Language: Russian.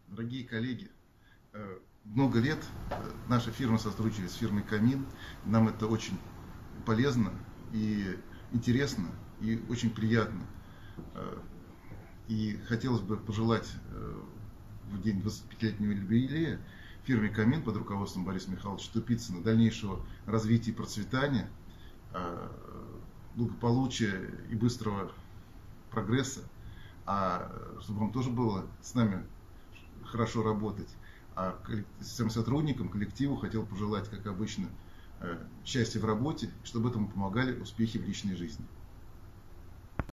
Дорогие коллеги, много лет наша фирма сотрудничает с фирмой «Камин». Нам это очень полезно и интересно, и очень приятно. И хотелось бы пожелать в день 25-летнего юбилея фирме «Камин» под руководством Бориса Михайловича Тупицына дальнейшего развития и процветания, благополучия и быстрого прогресса, чтобы вам тоже было с нами хорошо работать. А всем сотрудникам, коллективу хотел пожелать, как обычно, счастья в работе, чтобы этому помогали успехи в личной жизни.